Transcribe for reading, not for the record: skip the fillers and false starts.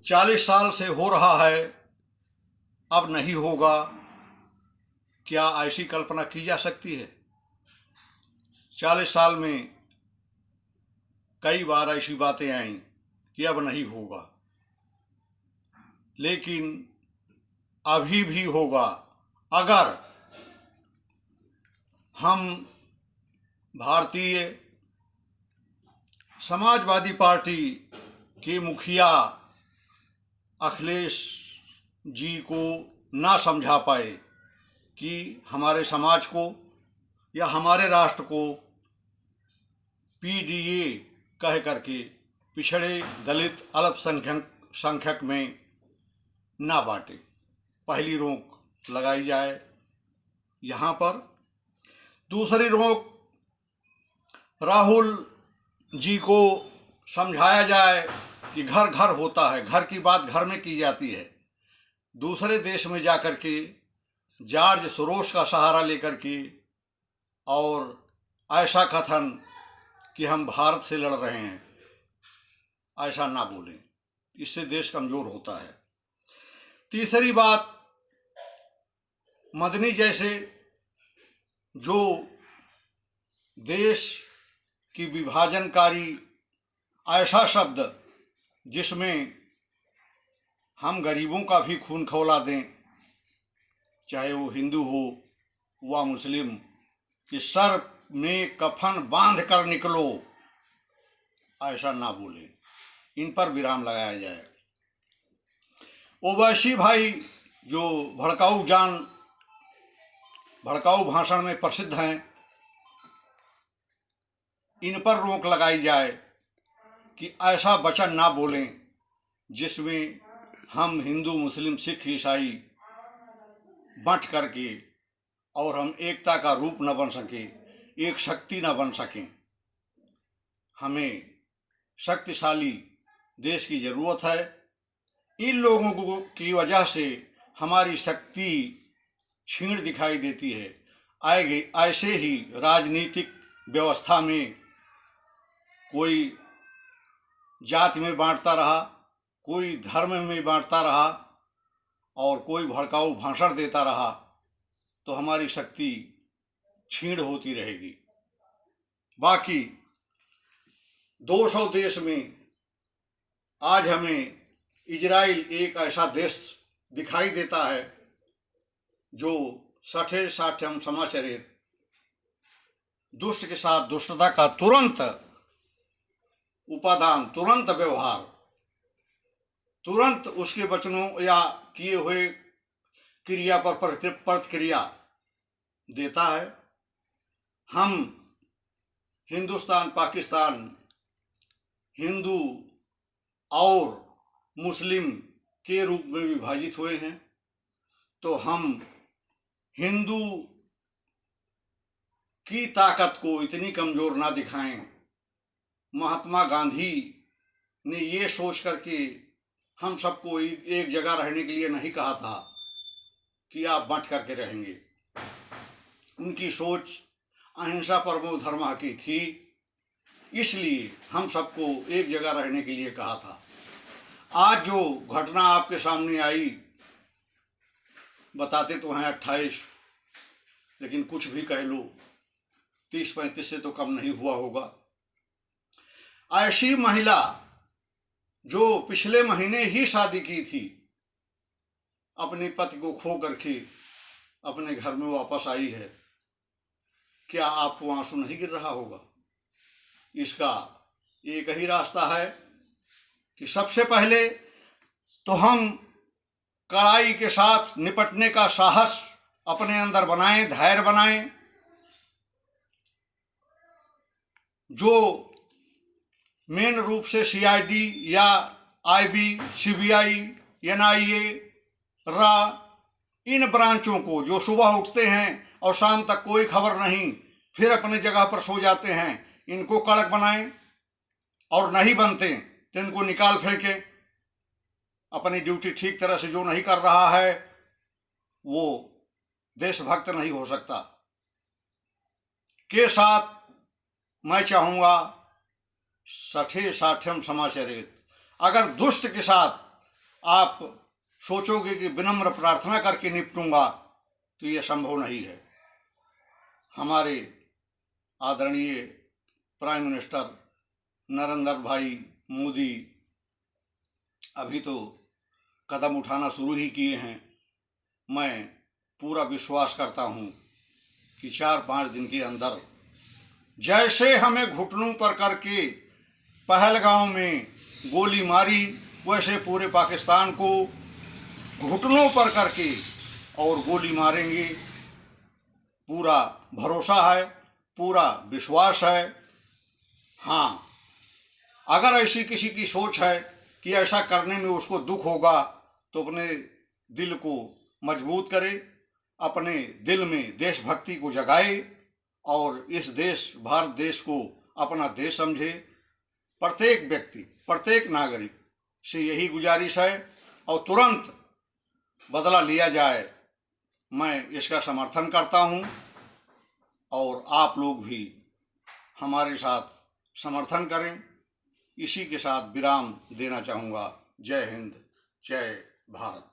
40 साल से हो रहा है, अब नहीं होगा। क्या ऐसी कल्पना की जा सकती है? 40 साल में कई बार ऐसी बातें आईं कि अब नहीं होगा, लेकिन अभी भी होगा अगर हम भारतीय समाजवादी पार्टी के मुखिया अखिलेश जी को ना समझा पाए कि हमारे समाज को या हमारे राष्ट्र को पीडीए कह करके पिछड़े दलित अल्पसंख्यक में ना बांटे। पहली रोक लगाई जाए यहाँ पर। दूसरी रोक, राहुल जी को समझाया जाए कि घर घर होता है, घर की बात घर में की जाती है। दूसरे देश में जाकर के जॉर्ज सोरोस का सहारा लेकर के और ऐसा कथन कि हम भारत से लड़ रहे हैं, ऐसा ना बोलें, इससे देश कमज़ोर होता है। तीसरी बात, मदनी जैसे जो देश की विभाजनकारी ऐसा शब्द जिसमें हम गरीबों का भी खून खौला दें, चाहे वो हिंदू हो व मुस्लिम, कि सर में कफन बांध कर निकलो, ऐसा ना बोले, इन पर विराम लगाया जाए। ओवैसी भाई जो भड़काऊ भाषण में प्रसिद्ध हैं, इन पर रोक लगाई जाए कि ऐसा वचन ना बोलें जिसमें हम हिंदू मुस्लिम सिख ईसाई बंट करके और हम एकता का रूप न बन सके, एक शक्ति न बन सकें। हमें शक्तिशाली देश की ज़रूरत है। इन लोगों की वजह से हमारी शक्ति क्षीण दिखाई देती है। ऐसे ही राजनीतिक व्यवस्था में कोई जाति में बांटता रहा, कोई धर्म में बांटता रहा और कोई भड़काऊ भाषण देता रहा, तो हमारी शक्ति क्षीण होती रहेगी। बाकी 200 देश में आज हमें इजराइल एक ऐसा देश दिखाई देता है जो सठे साठ्यम समाचरित, दुष्ट के साथ दुष्टता का तुरंत उपादान, तुरंत व्यवहार, तुरंत उसके वचनों या किए हुए क्रिया पर प्रतिक्रिया देता है। हम हिंदुस्तान पाकिस्तान, हिंदू और मुस्लिम के रूप में विभाजित हुए हैं, तो हम हिंदू की ताकत को इतनी कमज़ोर ना दिखाएं। महात्मा गांधी ने ये सोच करके हम सबको एक जगह रहने के लिए नहीं कहा था कि आप बंट करके रहेंगे। उनकी सोच अहिंसा परमो धर्मः की थी, इसलिए हम सबको एक जगह रहने के लिए कहा था। आज जो घटना आपके सामने आई, बताते तो हैं 28, लेकिन कुछ भी कह लो, 30-35 से तो कम नहीं हुआ होगा। ऐसी महिला जो पिछले महीने ही शादी की थी, अपने पति को खो करके अपने घर में वापस आई है, क्या आपको आंसू नहीं गिर रहा होगा? इसका एक ही रास्ता है कि सबसे पहले तो हम कड़ाई के साथ निपटने का साहस अपने अंदर बनाएं, धैर्य बनाएं। जो मेन रूप से सीआईडी या आईबी, सीबीआई, एनआईए, रा, इन ब्रांचों को जो सुबह उठते हैं और शाम तक कोई खबर नहीं, फिर अपने जगह पर सो जाते हैं, इनको कड़क बनाएं, और नहीं बनते तो इनको निकाल फेंकें। अपनी ड्यूटी ठीक तरह से जो नहीं कर रहा है वो देशभक्त नहीं हो सकता। के साथ मैं चाहूँगा सठे साठ्यम समाचरित। अगर दुष्ट के साथ आप सोचोगे कि विनम्र प्रार्थना करके निपटूंगा, तो यह संभव नहीं है। हमारे आदरणीय प्राइम मिनिस्टर नरेंद्र भाई मोदी अभी तो कदम उठाना शुरू ही किए हैं। मैं पूरा विश्वास करता हूं कि 4-5 दिन के अंदर जैसे हमें घुटनों पर करके पहलगांव में गोली मारी, वैसे पूरे पाकिस्तान को घुटनों पर करके और गोली मारेंगे। पूरा भरोसा है, पूरा विश्वास है। हाँ, अगर ऐसी किसी की सोच है कि ऐसा करने में उसको दुख होगा, तो अपने दिल को मजबूत करे, अपने दिल में देशभक्ति को जगाए और इस देश भारत देश को अपना देश समझे। प्रत्येक व्यक्ति, प्रत्येक नागरिक से यही गुजारिश है और तुरंत बदला लिया जाए। मैं इसका समर्थन करता हूं और आप लोग भी हमारे साथ समर्थन करें। इसी के साथ विराम देना चाहूँगा। जय हिंद, जय भारत।